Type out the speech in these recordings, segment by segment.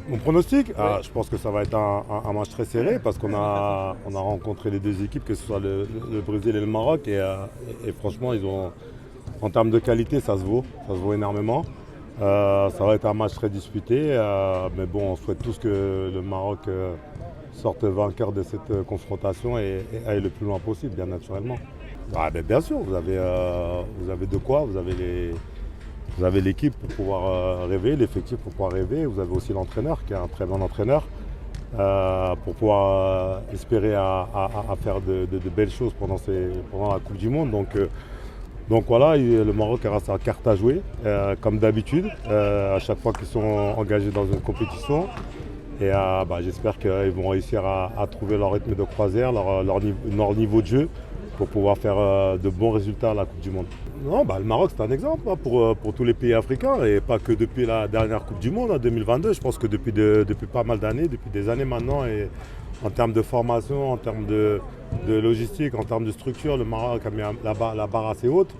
Mon pronostic, je pense que ça va être un match très serré parce qu'on a rencontré les deux équipes, que ce soit le Brésil et le Maroc, et franchement, en termes de qualité, ça se vaut énormément. Ça va être un match très disputé, mais bon, on souhaite tous que le Maroc sorte vainqueur de cette confrontation et aille le plus loin possible, bien naturellement. Bien sûr, vous avez de quoi, vous avez l'équipe pour pouvoir rêver, l'effectif pour pouvoir rêver. Vous avez aussi l'entraîneur qui est un très bon entraîneur pour pouvoir espérer à faire de belles choses pendant la Coupe du Monde. Donc voilà, le Maroc aura sa carte à jouer, comme d'habitude, à chaque fois qu'ils sont engagés dans une compétition. J'espère qu'ils vont réussir à trouver leur rythme de croisière, leur niveau de jeu pour pouvoir faire de bons résultats à la Coupe du Monde. Non, le Maroc c'est un exemple pour tous les pays africains et pas que depuis la dernière Coupe du Monde en 2022. Je pense que depuis pas mal d'années, depuis des années maintenant, et en termes de formation, en termes de logistique, en termes de structure, le Maroc a mis la barre assez haute.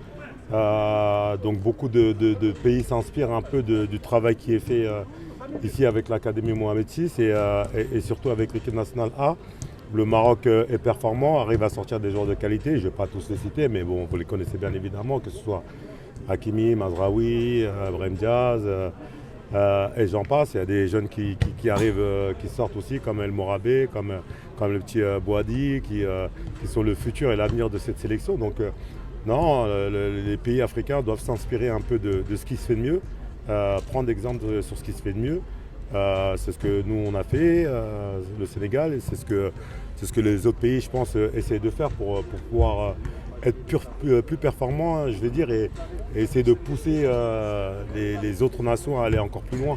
Donc beaucoup de pays s'inspirent un peu du travail qui est fait ici avec l'Académie Mohamed VI et surtout avec l'équipe nationale A. Le Maroc est performant, arrive à sortir des joueurs de qualité. Je ne vais pas tous les citer, mais bon, vous les connaissez bien évidemment, que ce soit Hakimi, Mazraoui, Brahim Diaz, et j'en passe. Il y a des jeunes qui arrivent, qui sortent aussi, comme El Morabé, comme le petit Boadi, qui sont le futur et l'avenir de cette sélection. Donc non, les pays africains doivent s'inspirer un peu de ce qui se fait de mieux, prendre exemple sur ce qui se fait de mieux. C'est ce que nous on a fait, le Sénégal, et c'est ce que les autres pays, je pense, essayent de faire pour pouvoir être plus performants, je vais dire, et essayer de pousser les autres nations à aller encore plus loin.